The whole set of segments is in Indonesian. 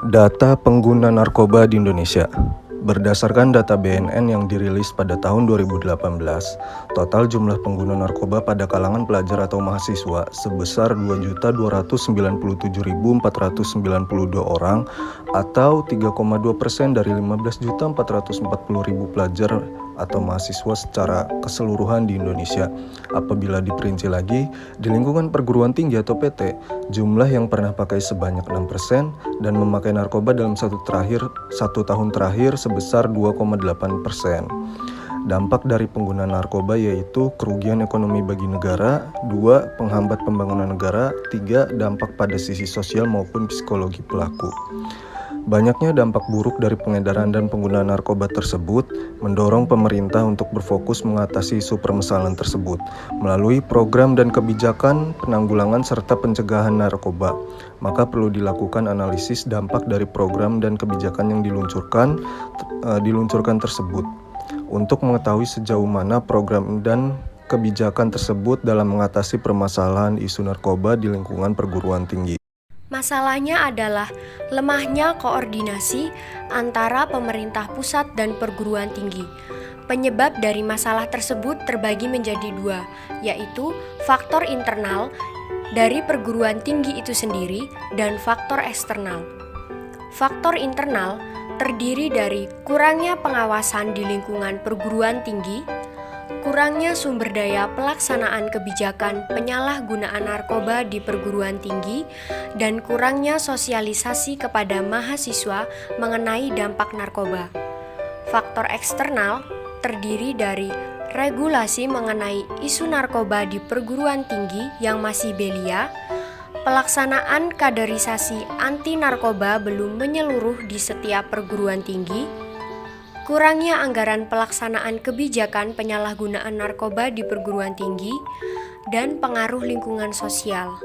Data pengguna narkoba di Indonesia. Berdasarkan data BNN yang dirilis pada tahun 2018, total jumlah pengguna narkoba pada kalangan pelajar atau mahasiswa sebesar 2.297.492 orang atau 3,2% dari 15.440.000 pelajar atau mahasiswa secara keseluruhan di Indonesia. Apabila diperinci lagi, di lingkungan perguruan tinggi atau PT, jumlah yang pernah pakai sebanyak 6% dan memakai narkoba dalam satu tahun terakhir sebesar 2,8%. Dampak dari penggunaan narkoba yaitu kerugian ekonomi bagi negara, 2. Penghambat pembangunan negara, 3. Dampak pada sisi sosial maupun psikologi pelaku. Banyaknya dampak buruk dari pengedaran dan penggunaan narkoba tersebut mendorong pemerintah untuk berfokus mengatasi isu permasalahan tersebut melalui program dan kebijakan penanggulangan serta pencegahan narkoba. Maka perlu dilakukan analisis dampak dari program dan kebijakan yang diluncurkan tersebut untuk mengetahui sejauh mana program dan kebijakan tersebut dalam mengatasi permasalahan isu narkoba di lingkungan perguruan tinggi. Masalahnya adalah lemahnya koordinasi antara pemerintah pusat dan perguruan tinggi. Penyebab dari masalah tersebut terbagi menjadi dua, yaitu faktor internal dari perguruan tinggi itu sendiri dan faktor eksternal. Faktor internal terdiri dari kurangnya pengawasan di lingkungan perguruan tinggi, kurangnya sumber daya pelaksanaan kebijakan penyalahgunaan narkoba di perguruan tinggi, dan kurangnya sosialisasi kepada mahasiswa mengenai dampak narkoba. Faktor eksternal terdiri dari regulasi mengenai isu narkoba di perguruan tinggi yang masih belia, pelaksanaan kaderisasi anti narkoba belum menyeluruh di setiap perguruan tinggi, kurangnya anggaran pelaksanaan kebijakan penyalahgunaan narkoba di perguruan tinggi, dan pengaruh lingkungan sosial.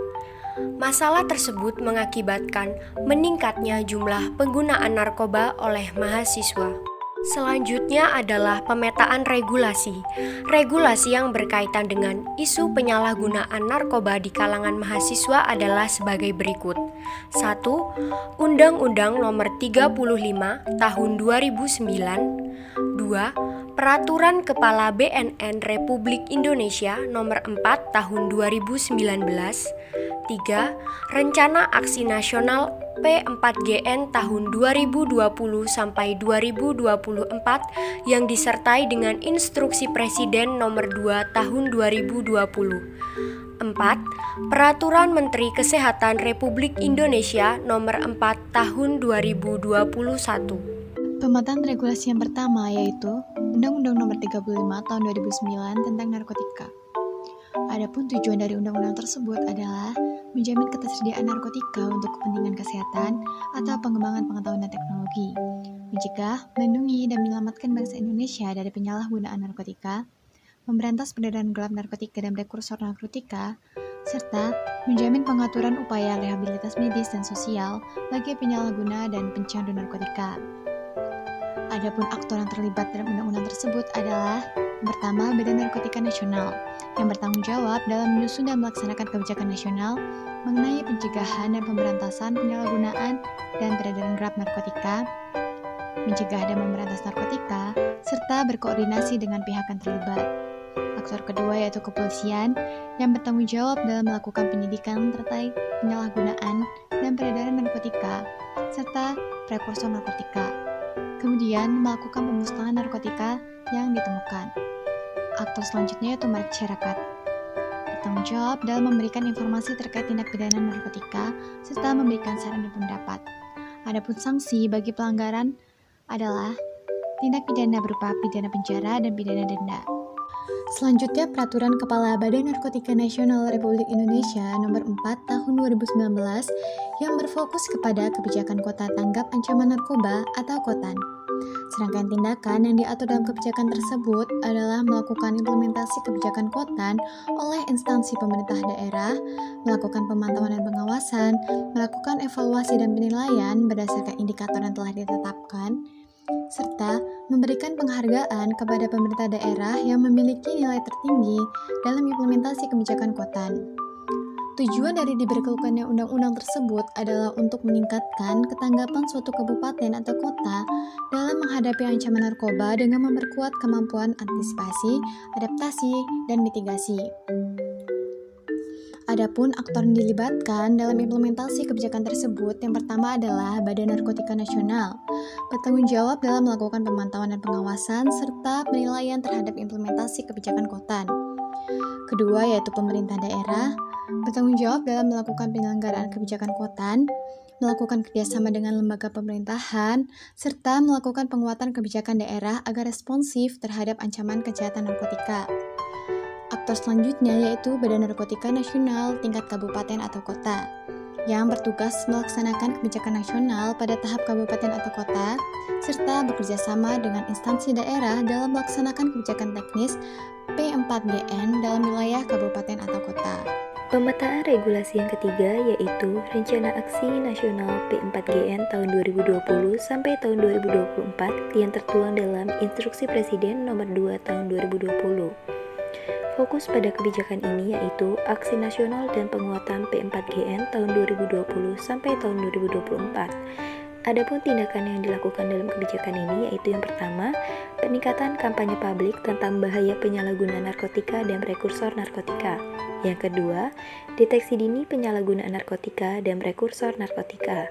Masalah tersebut mengakibatkan meningkatnya jumlah penggunaan narkoba oleh mahasiswa. Selanjutnya adalah pemetaan regulasi. Regulasi yang berkaitan dengan isu penyalahgunaan narkoba di kalangan mahasiswa adalah sebagai berikut. 1. Undang-Undang Nomor 35 Tahun 2009. 2. Peraturan Kepala BNN Republik Indonesia Nomor 4 Tahun 2019. 3. Rencana Aksi Nasional P4GN tahun 2020 sampai 2024 yang disertai dengan Instruksi Presiden Nomor 2 Tahun 2020. 4. Peraturan Menteri Kesehatan Republik Indonesia Nomor 4 Tahun 2021. Pemetaan regulasi yang pertama yaitu Undang-Undang Nomor 35 Tahun 2009 tentang narkotika. Adapun tujuan dari undang-undang tersebut adalah menjamin ketersediaan narkotika untuk kepentingan kesehatan atau pengembangan pengetahuan dan teknologi, mencegah, melindungi, dan menyelamatkan bangsa Indonesia dari penyalahgunaan narkotika, memberantas peredaran gelap narkotika dan prekursor narkotika, serta menjamin pengaturan upaya rehabilitas medis dan sosial bagi penyalahguna dan pencandu narkotika. Adapun aktor yang terlibat dalam undang-undang tersebut adalah pertama, Badan Narkotika Nasional yang bertanggung jawab dalam menyusun dan melaksanakan kebijakan nasional mengenai pencegahan dan pemberantasan penyalahgunaan dan peredaran gelap narkotika, mencegah dan memberantas narkotika, serta berkoordinasi dengan pihak yang terlibat. Aktor kedua yaitu kepolisian yang bertanggung jawab dalam melakukan penyidikan terkait penyalahgunaan dan peredaran narkotika, serta prekursor narkotika. Kemudian melakukan pemusnahan narkotika yang ditemukan. Aktor selanjutnya yaitu masyarakat, bertanggung jawab dalam memberikan informasi terkait tindak pidana narkotika serta memberikan saran dan pendapat. Adapun sanksi bagi pelanggaran adalah tindak pidana berupa pidana penjara dan pidana denda. Selanjutnya, Peraturan Kepala Badan Narkotika Nasional Republik Indonesia Nomor 4 Tahun 2019 yang berfokus kepada kebijakan kota tanggap ancaman narkoba atau KOTAN. Serangkaian tindakan yang diatur dalam kebijakan tersebut adalah melakukan implementasi kebijakan KOTAN oleh instansi pemerintah daerah, melakukan pemantauan dan pengawasan, melakukan evaluasi dan penilaian berdasarkan indikator yang telah ditetapkan, serta memberikan penghargaan kepada pemerintah daerah yang memiliki nilai tertinggi dalam implementasi kebijakan KOTAN. Tujuan dari diberlakukannya undang-undang tersebut adalah untuk meningkatkan ketanggapan suatu kabupaten atau kota dalam menghadapi ancaman narkoba dengan memperkuat kemampuan antisipasi, adaptasi, dan mitigasi. Adapun aktor yang dilibatkan dalam implementasi kebijakan tersebut, yang pertama adalah Badan Narkotika Nasional, bertanggung jawab dalam melakukan pemantauan dan pengawasan serta penilaian terhadap implementasi kebijakan KOTAN. Kedua yaitu pemerintah daerah, bertanggung jawab dalam melakukan penyelenggaraan kebijakan KOTAN, melakukan kerjasama dengan lembaga pemerintahan, serta melakukan penguatan kebijakan daerah agar responsif terhadap ancaman kejahatan narkotika. Aktor selanjutnya yaitu Badan Narkotika Nasional tingkat kabupaten atau kota, yang bertugas melaksanakan kebijakan nasional pada tahap kabupaten atau kota, serta bekerjasama dengan instansi daerah dalam melaksanakan kebijakan teknis P4GN dalam wilayah kabupaten atau kota. Pemetaan regulasi yang ketiga yaitu Rencana Aksi Nasional P4GN tahun 2020 sampai tahun 2024 yang tertuang dalam Instruksi Presiden Nomor 2 tahun 2020. Fokus pada kebijakan ini yaitu Aksi Nasional dan Penguatan P4GN tahun 2020 sampai tahun 2024. Adapun tindakan yang dilakukan dalam kebijakan ini yaitu yang pertama, peningkatan kampanye publik tentang bahaya penyalahgunaan narkotika dan prekursor narkotika. Yang kedua, deteksi dini penyalahgunaan narkotika dan prekursor narkotika.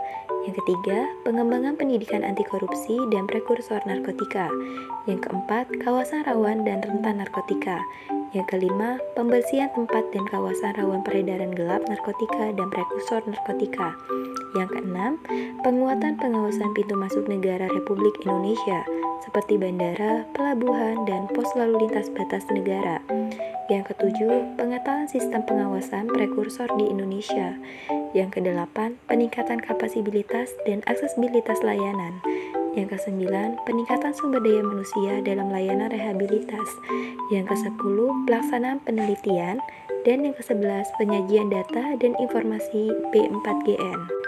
Yang ketiga, pengembangan pendidikan anti korupsi dan prekursor narkotika. Yang keempat, kawasan rawan dan rentan narkotika. Yang kelima, pembersihan tempat dan kawasan rawan peredaran gelap narkotika dan prekursor narkotika. Yang keenam, penguatan pengawasan pintu masuk negara Republik Indonesia, seperti bandara, pelabuhan, dan pos lalu lintas batas negara. Yang ketujuh, pengetahuan sistem pengawasan prekursor di Indonesia. Yang kedelapan, peningkatan kapasibilitas dan aksesibilitas layanan. Yang kesembilan, peningkatan sumber daya manusia dalam layanan rehabilitas. Yang kesepuluh, pelaksanaan penelitian. Dan yang kesebelas, penyajian data dan informasi P4GN.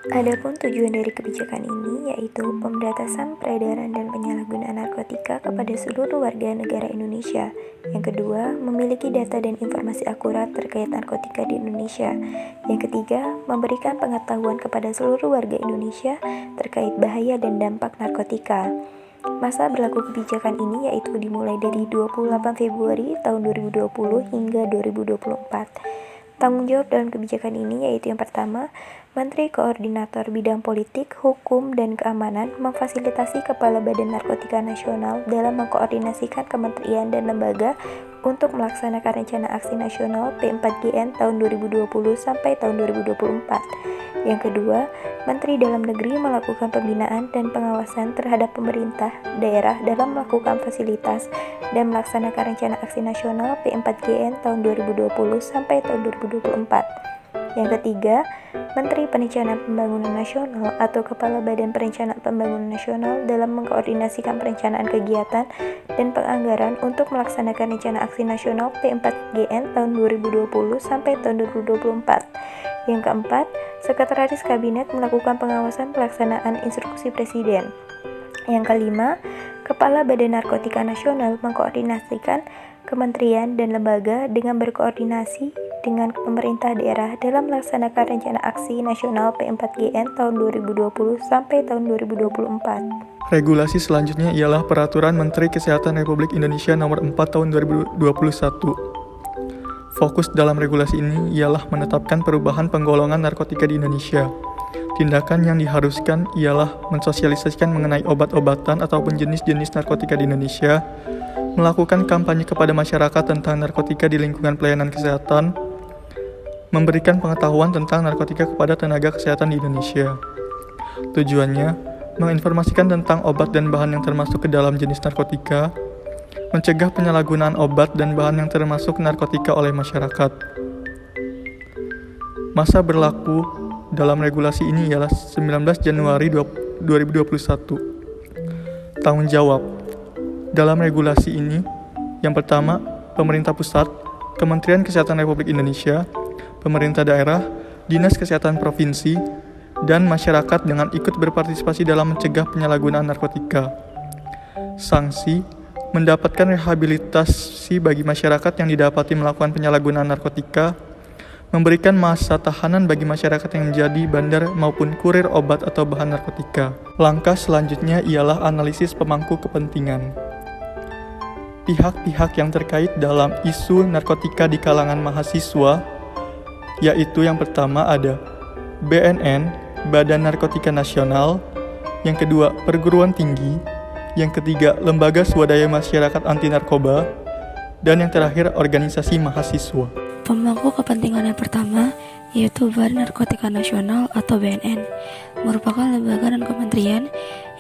Adapun tujuan dari kebijakan ini yaitu pemberantasan peredaran dan penyalahgunaan narkotika kepada seluruh warga negara Indonesia. Yang kedua, memiliki data dan informasi akurat terkait narkotika di Indonesia. Yang ketiga, memberikan pengetahuan kepada seluruh warga Indonesia terkait bahaya dan dampak narkotika. Masa berlaku kebijakan ini yaitu dimulai dari 28 Februari tahun 2020 hingga 2024. Tanggung jawab dalam kebijakan ini yaitu yang pertama, Menteri Koordinator Bidang Politik, Hukum, dan Keamanan memfasilitasi Kepala Badan Narkotika Nasional dalam mengkoordinasikan kementerian dan lembaga untuk melaksanakan Rencana Aksi Nasional P4GN tahun 2020 sampai tahun 2024. Yang kedua, Menteri Dalam Negeri melakukan pembinaan dan pengawasan terhadap pemerintah daerah dalam melakukan fasilitas dan melaksanakan Rencana Aksi Nasional P4GN tahun 2020 sampai tahun 2024. Yang ketiga, Menteri Perencanaan Pembangunan Nasional atau Kepala Badan Perencanaan Pembangunan Nasional dalam mengkoordinasikan perencanaan kegiatan dan penganggaran untuk melaksanakan Rencana Aksi Nasional P4GN tahun 2020 sampai tahun 2024. Yang keempat, Sekretaris Kabinet melakukan pengawasan pelaksanaan Instruksi Presiden. Yang kelima, Kepala Badan Narkotika Nasional mengkoordinasikan kementerian dan lembaga dengan berkoordinasi dengan pemerintah daerah dalam melaksanakan Rencana Aksi Nasional P4GN tahun 2020 sampai tahun 2024. Regulasi selanjutnya ialah Peraturan Menteri Kesehatan Republik Indonesia Nomor 4 Tahun 2021. Fokus dalam regulasi ini ialah menetapkan perubahan penggolongan narkotika di Indonesia. Tindakan yang diharuskan ialah mensosialisasikan mengenai obat-obatan ataupun jenis-jenis narkotika di Indonesia, melakukan kampanye kepada masyarakat tentang narkotika di lingkungan pelayanan kesehatan, memberikan pengetahuan tentang narkotika kepada tenaga kesehatan di Indonesia. Tujuannya, menginformasikan tentang obat dan bahan yang termasuk ke dalam jenis narkotika, mencegah penyalahgunaan obat dan bahan yang termasuk narkotika oleh masyarakat. Masa berlaku dalam regulasi ini ialah 19 Januari 2021. Tanggung jawab dalam regulasi ini, yang pertama, pemerintah pusat, Kementerian Kesehatan Republik Indonesia, pemerintah daerah, dinas kesehatan provinsi, dan masyarakat dengan ikut berpartisipasi dalam mencegah penyalahgunaan narkotika. Sanksi, mendapatkan rehabilitasi bagi masyarakat yang didapati melakukan penyalahgunaan narkotika, memberikan masa tahanan bagi masyarakat yang menjadi bandar maupun kurir obat atau bahan narkotika. Langkah selanjutnya ialah analisis pemangku kepentingan. Pihak-pihak yang terkait dalam isu narkotika di kalangan mahasiswa, yaitu yang pertama ada BNN, Badan Narkotika Nasional, yang kedua perguruan tinggi, yang ketiga lembaga swadaya masyarakat anti narkoba, dan yang terakhir organisasi mahasiswa. Pemangku kepentingan yang pertama yaitu Badan Narkotika Nasional atau BNN, merupakan lembaga dan kementerian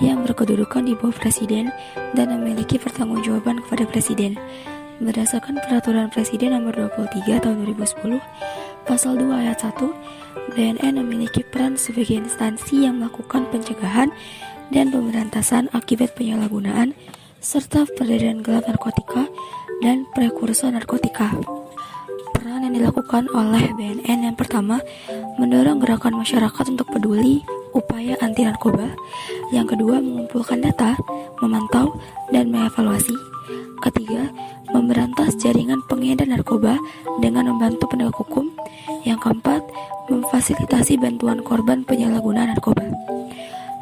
yang berkedudukan di bawah Presiden dan memiliki pertanggungjawaban kepada Presiden. Berdasarkan Peraturan Presiden Nomor 23 Tahun 2010, Pasal 2 Ayat 1, BNN memiliki peran sebagai instansi yang melakukan pencegahan dan pemberantasan akibat penyalahgunaan serta peredaran gelap narkotika dan prekursor narkotika. Peran yang dilakukan oleh BNN yang pertama, mendorong gerakan masyarakat untuk peduli upaya anti narkoba. Yang kedua, mengumpulkan data, memantau, dan mengevaluasi. Ketiga, memberantas jaringan pengedar narkoba dengan membantu penegak hukum. Yang keempat, memfasilitasi bantuan korban penyalahgunaan narkoba.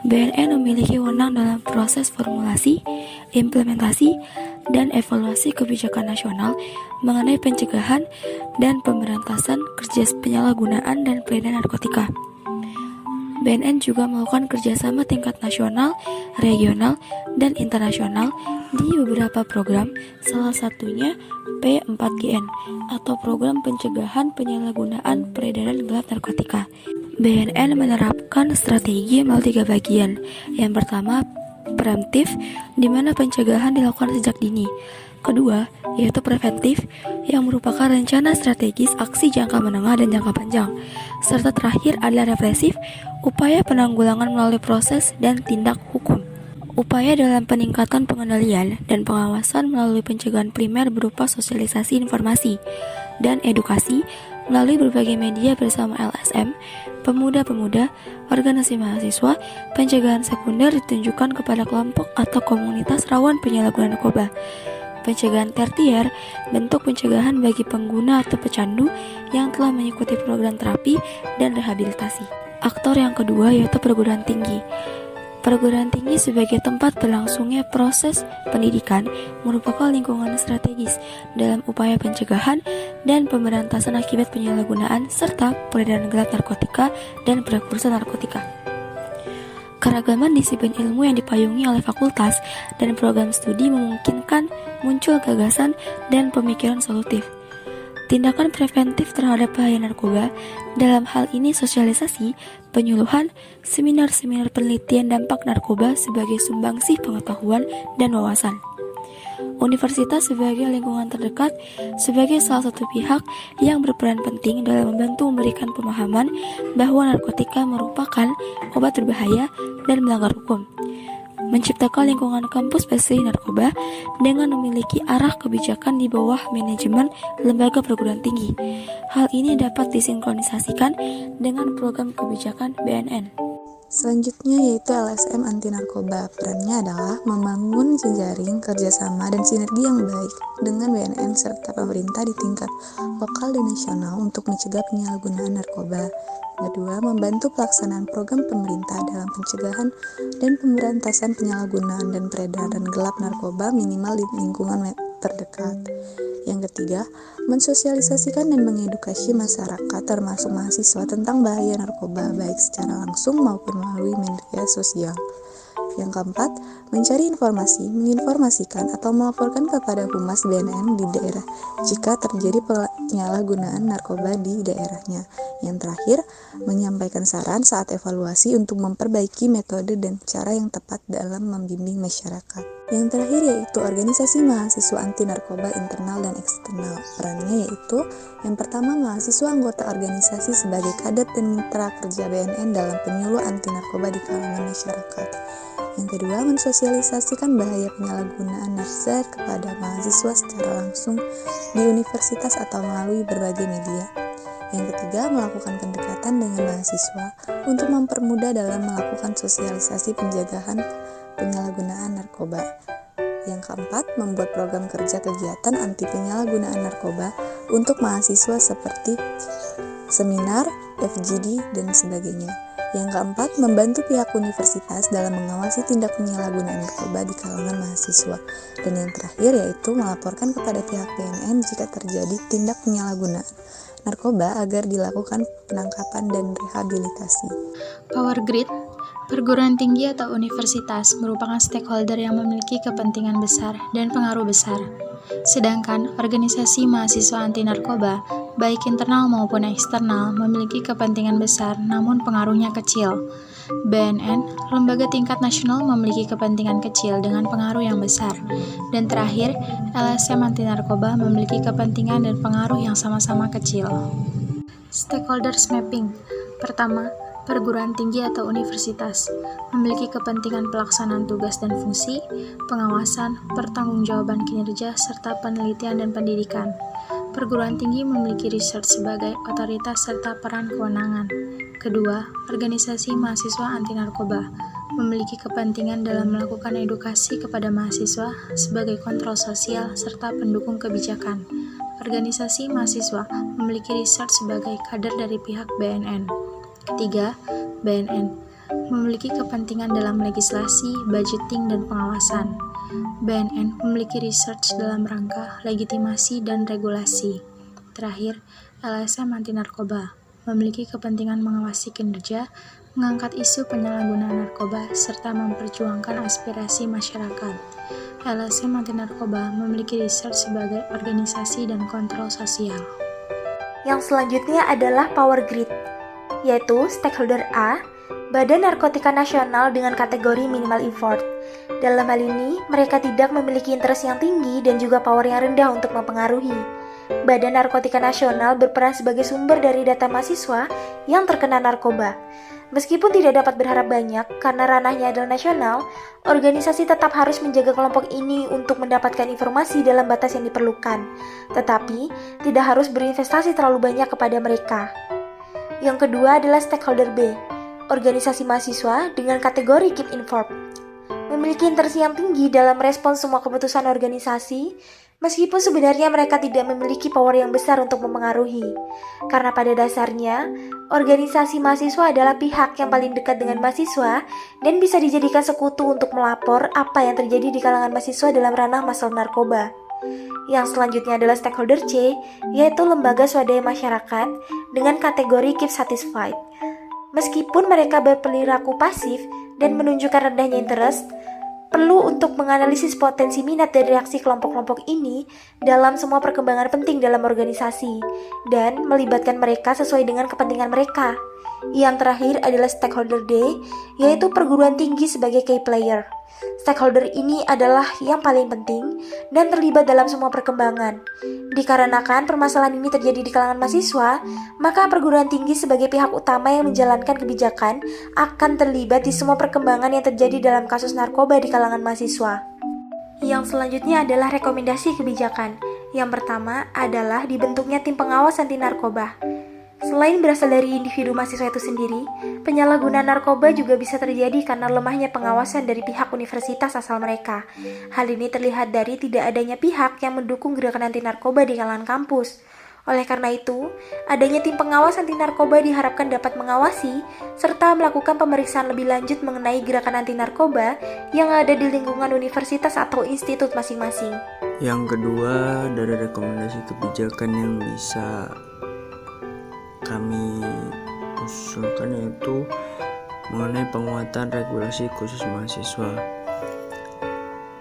BNN memiliki wewenang dalam proses formulasi, implementasi, dan evaluasi kebijakan nasional mengenai pencegahan dan pemberantasan kerja penyalahgunaan dan peredaran narkotika. BNN juga melakukan kerjasama tingkat nasional, regional, dan internasional di beberapa program, salah satunya P4GN atau Program Pencegahan Penyalahgunaan Peredaran Gelap Narkotika. BNN menerapkan strategi melalui 3 bagian. Yang pertama, preemptif, di mana pencegahan dilakukan sejak dini. Kedua, yaitu preventif, yang merupakan rencana strategis aksi jangka menengah dan jangka panjang. Serta terakhir adalah represif, upaya penanggulangan melalui proses dan tindak hukum. Upaya dalam peningkatan pengendalian dan pengawasan melalui pencegahan primer berupa sosialisasi informasi dan edukasi melalui berbagai media bersama LSM, pemuda-pemuda, organisasi mahasiswa. Pencegahan sekunder ditunjukkan kepada kelompok atau komunitas rawan penyalahgunaan narkoba. Pencegahan tertier, bentuk pencegahan bagi pengguna atau pecandu yang telah mengikuti program terapi dan rehabilitasi. Aktor yang kedua yaitu perguruan tinggi. Perguruan tinggi sebagai tempat berlangsungnya proses pendidikan merupakan lingkungan strategis dalam upaya pencegahan dan pemberantasan akibat penyalahgunaan serta peredaran gelap narkotika dan prekursor narkotika. Keragaman disiplin ilmu yang dipayungi oleh fakultas dan program studi memungkinkan muncul gagasan dan pemikiran solutif. Tindakan preventif terhadap bahaya narkoba, dalam hal ini sosialisasi, penyuluhan, seminar-seminar penelitian dampak narkoba sebagai sumbangsih pengetahuan dan wawasan. Universitas sebagai lingkungan terdekat sebagai salah satu pihak yang berperan penting dalam membantu memberikan pemahaman bahwa narkotika merupakan obat berbahaya dan melanggar hukum. Menciptakan lingkungan kampus bersih narkoba dengan memiliki arah kebijakan di bawah manajemen lembaga perguruan tinggi. Hal ini dapat disinkronisasikan dengan program kebijakan BNN. Selanjutnya yaitu LSM anti narkoba. Perannya adalah membangun jejaring kerjasama dan sinergi yang baik dengan BNN serta pemerintah di tingkat lokal dan nasional untuk mencegah penyalahgunaan narkoba. Kedua, membantu pelaksanaan program pemerintah dalam pencegahan dan pemberantasan penyalahgunaan dan peredaran gelap narkoba minimal di lingkungan terdekat. Yang ketiga, mensosialisasikan dan mengedukasi masyarakat termasuk mahasiswa tentang bahaya narkoba baik secara langsung maupun melalui media sosial. Yang keempat, mencari informasi, menginformasikan atau melaporkan kepada Humas BNN di daerah jika terjadi penyalahgunaan narkoba di daerahnya. Yang terakhir, menyampaikan saran saat evaluasi untuk memperbaiki metode dan cara yang tepat dalam membimbing masyarakat. Yang terakhir yaitu organisasi mahasiswa anti narkoba internal dan eksternal. Perannya yaitu yang pertama, mahasiswa anggota organisasi sebagai kader dan mitra kerja BNN dalam penyuluh anti narkoba di kalangan masyarakat. Yang kedua, mensosialisasikan bahaya penyalahgunaan narkoba kepada mahasiswa secara langsung di universitas atau melalui berbagai media. Yang ketiga, melakukan pendekatan dengan mahasiswa untuk mempermudah dalam melakukan sosialisasi pencegahan penyalahgunaan narkoba. Yang keempat, membuat program kerja kegiatan anti penyalahgunaan narkoba untuk mahasiswa seperti seminar, FGD, dan sebagainya. Yang keempat, membantu pihak universitas dalam mengawasi tindak penyalahgunaan narkoba di kalangan mahasiswa. Dan yang terakhir yaitu melaporkan kepada pihak BNN jika terjadi tindak penyalahgunaan narkoba agar dilakukan penangkapan dan rehabilitasi. Power Grid, perguruan tinggi atau universitas merupakan stakeholder yang memiliki kepentingan besar dan pengaruh besar. Sedangkan organisasi mahasiswa anti narkoba, baik internal maupun eksternal, memiliki kepentingan besar namun pengaruhnya kecil. BNN, lembaga tingkat nasional, memiliki kepentingan kecil dengan pengaruh yang besar. Dan terakhir, LSM anti narkoba memiliki kepentingan dan pengaruh yang sama-sama kecil. Stakeholders mapping. Pertama, perguruan tinggi atau universitas memiliki kepentingan pelaksanaan tugas dan fungsi, pengawasan, pertanggungjawaban kinerja, serta penelitian dan pendidikan. Perguruan tinggi memiliki research sebagai otoritas serta peran kewenangan. Kedua, organisasi mahasiswa anti narkoba memiliki kepentingan dalam melakukan edukasi kepada mahasiswa sebagai kontrol sosial serta pendukung kebijakan. Organisasi mahasiswa memiliki research sebagai kader dari pihak BNN. Ketiga, BNN memiliki kepentingan dalam legislasi, budgeting, dan pengawasan. BNN memiliki research dalam rangka legitimasi dan regulasi. Terakhir, LSM anti narkoba memiliki kepentingan mengawasi kinerja, mengangkat isu penyalahgunaan narkoba, serta memperjuangkan aspirasi masyarakat. LSM anti narkoba memiliki research sebagai organisasi dan kontrol sosial. Yang selanjutnya adalah Power Grid, yaitu stakeholder A, Badan Narkotika Nasional dengan kategori minimal effort. Dalam hal ini, mereka tidak memiliki interest yang tinggi dan juga power yang rendah untuk mempengaruhi. Badan Narkotika Nasional berperan sebagai sumber dari data mahasiswa yang terkena narkoba. Meskipun tidak dapat berharap banyak karena ranahnya adalah nasional, organisasi tetap harus menjaga kelompok ini untuk mendapatkan informasi dalam batas yang diperlukan, tetapi tidak harus berinvestasi terlalu banyak kepada mereka. Yang kedua adalah stakeholder B, organisasi mahasiswa dengan kategori keep informed. Memiliki interest yang tinggi dalam merespon semua keputusan organisasi, meskipun sebenarnya mereka tidak memiliki power yang besar untuk mempengaruhi. Karena pada dasarnya, organisasi mahasiswa adalah pihak yang paling dekat dengan mahasiswa dan bisa dijadikan sekutu untuk melapor apa yang terjadi di kalangan mahasiswa dalam ranah masalah narkoba. Yang selanjutnya adalah stakeholder C, yaitu lembaga swadaya masyarakat dengan kategori keep satisfied. Meskipun mereka berperilaku pasif dan menunjukkan rendahnya interest, perlu untuk menganalisis potensi minat dan reaksi kelompok-kelompok ini dalam semua perkembangan penting dalam organisasi dan melibatkan mereka sesuai dengan kepentingan mereka. Yang terakhir adalah stakeholder D, yaitu perguruan tinggi sebagai key player. Stakeholder ini adalah yang paling penting dan terlibat dalam semua perkembangan. Dikarenakan permasalahan ini terjadi di kalangan mahasiswa, maka perguruan tinggi sebagai pihak utama yang menjalankan kebijakan akan terlibat di semua perkembangan yang terjadi dalam kasus narkoba di kalangan mahasiswa. Yang selanjutnya adalah rekomendasi kebijakan. Yang pertama adalah dibentuknya tim pengawas anti narkoba. Selain berasal dari individu mahasiswa itu sendiri, penyalahgunaan narkoba juga bisa terjadi karena lemahnya pengawasan dari pihak universitas asal mereka. Hal ini terlihat dari tidak adanya pihak yang mendukung gerakan anti narkoba di kalangan kampus. Oleh karena itu, adanya tim pengawas anti narkoba diharapkan dapat mengawasi serta melakukan pemeriksaan lebih lanjut mengenai gerakan anti narkoba yang ada di lingkungan universitas atau institut masing-masing. Yang kedua, dari rekomendasi kebijakan yang bisa kami usulkan yaitu mengenai penguatan regulasi khusus mahasiswa,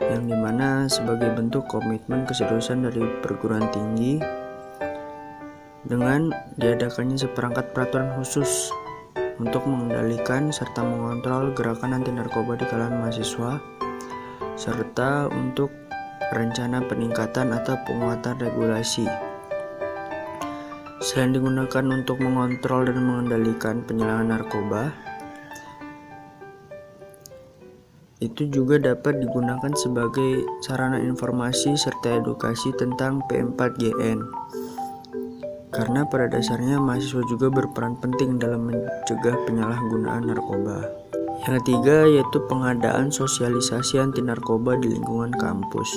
yang dimana sebagai bentuk komitmen keseriusan dari perguruan tinggi dengan diadakannya seperangkat peraturan khusus untuk mengendalikan serta mengontrol gerakan anti narkoba di kalangan mahasiswa, serta untuk rencana peningkatan atau penguatan regulasi. Selain digunakan untuk mengontrol dan mengendalikan penyalahgunaan narkoba, itu juga dapat digunakan sebagai sarana informasi serta edukasi tentang P4GN. Karena pada dasarnya mahasiswa juga berperan penting dalam mencegah penyalahgunaan narkoba. Yang ketiga yaitu pengadaan sosialisasi anti narkoba di lingkungan kampus.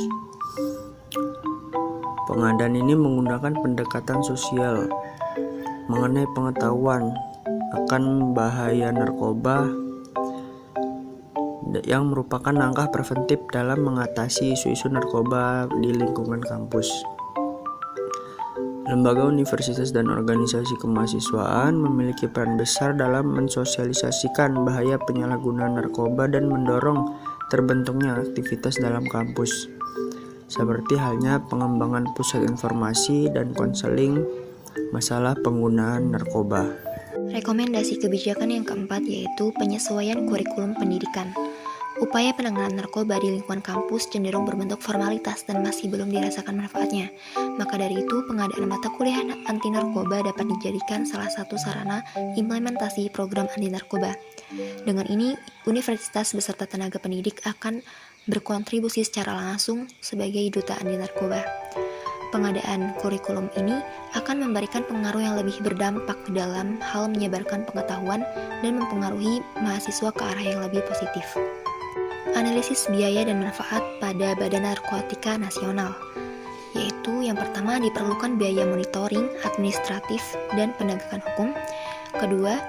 Pengadaan ini menggunakan pendekatan sosial mengenai pengetahuan akan bahaya narkoba yang merupakan langkah preventif dalam mengatasi isu-isu narkoba di lingkungan kampus. Lembaga universitas dan organisasi kemahasiswaan memiliki peran besar dalam mensosialisasikan bahaya penyalahgunaan narkoba dan mendorong terbentuknya aktivitas dalam kampus, seperti halnya pengembangan pusat informasi dan konseling masalah penggunaan narkoba. Rekomendasi kebijakan yang keempat yaitu penyesuaian kurikulum pendidikan. Upaya penanganan narkoba di lingkungan kampus cenderung berbentuk formalitas dan masih belum dirasakan manfaatnya. Maka dari itu, pengadaan mata kuliah anti narkoba dapat dijadikan salah satu sarana implementasi program anti narkoba. Dengan ini, universitas beserta tenaga pendidik akan berkontribusi secara langsung sebagai duta anti narkoba. Pengadaan kurikulum ini akan memberikan pengaruh yang lebih berdampak dalam hal menyebarkan pengetahuan dan mempengaruhi mahasiswa ke arah yang lebih positif. Analisis biaya dan manfaat pada Badan Narkotika Nasional, yaitu yang pertama diperlukan biaya monitoring, administratif, dan penegakan hukum. Kedua,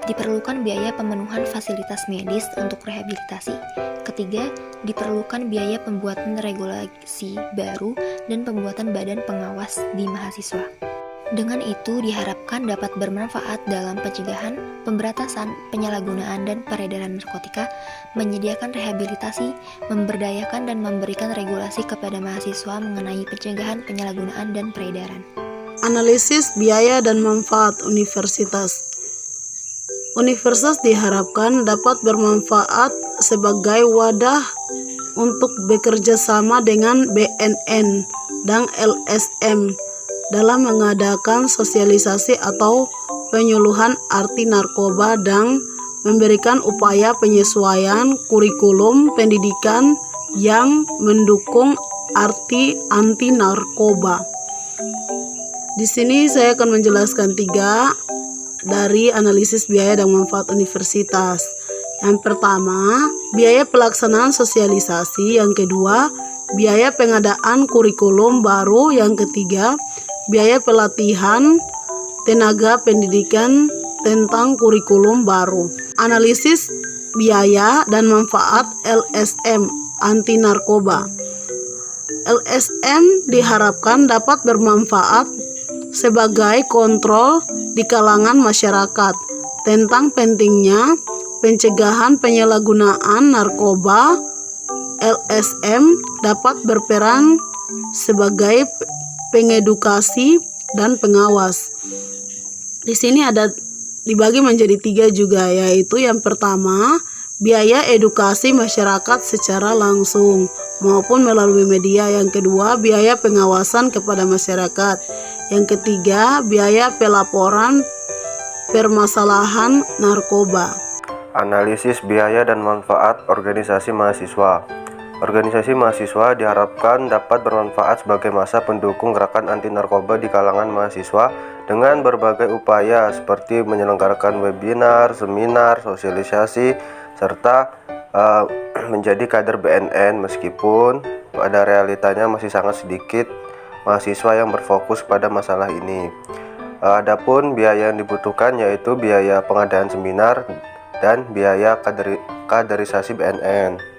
diperlukan biaya pemenuhan fasilitas medis untuk rehabilitasi. Ketiga, diperlukan biaya pembuatan regulasi baru dan pembuatan badan pengawas di mahasiswa. Dengan itu diharapkan dapat bermanfaat dalam pencegahan, pemberantasan, penyalahgunaan, dan peredaran narkotika, menyediakan rehabilitasi, memberdayakan dan memberikan regulasi kepada mahasiswa mengenai pencegahan, penyalahgunaan, dan peredaran. Analisis biaya dan manfaat universitas. Universitas diharapkan dapat bermanfaat sebagai wadah untuk bekerja sama dengan BNN dan LSM dalam mengadakan sosialisasi atau penyuluhan arti narkoba dan memberikan upaya penyesuaian kurikulum pendidikan yang mendukung arti anti narkoba. Di sini saya akan menjelaskan 3 dari analisis biaya dan manfaat universitas. Yang pertama, biaya pelaksanaan sosialisasi. Yang kedua, biaya pengadaan kurikulum baru. Yang ketiga, biaya pelatihan tenaga pendidikan tentang kurikulum baru. Analisis biaya dan manfaat LSM anti narkoba. LSM diharapkan dapat bermanfaat sebagai kontrol di kalangan masyarakat tentang pentingnya pencegahan penyalahgunaan narkoba. LSM dapat berperan sebagai pengedukasi dan pengawas. Di sini ada dibagi menjadi 3 juga, yaitu yang pertama, biaya edukasi masyarakat secara langsung maupun melalui media. Yang kedua, biaya pengawasan kepada masyarakat. Yang ketiga, biaya pelaporan permasalahan narkoba. Analisis biaya dan manfaat organisasi mahasiswa. Organisasi mahasiswa diharapkan dapat bermanfaat sebagai massa pendukung gerakan anti narkoba di kalangan mahasiswa dengan berbagai upaya seperti menyelenggarakan webinar, seminar, sosialisasi, serta menjadi kader BNN meskipun pada realitanya masih sangat sedikit mahasiswa yang berfokus pada masalah ini. Adapun biaya yang dibutuhkan yaitu biaya pengadaan seminar dan biaya kaderisasi BNN.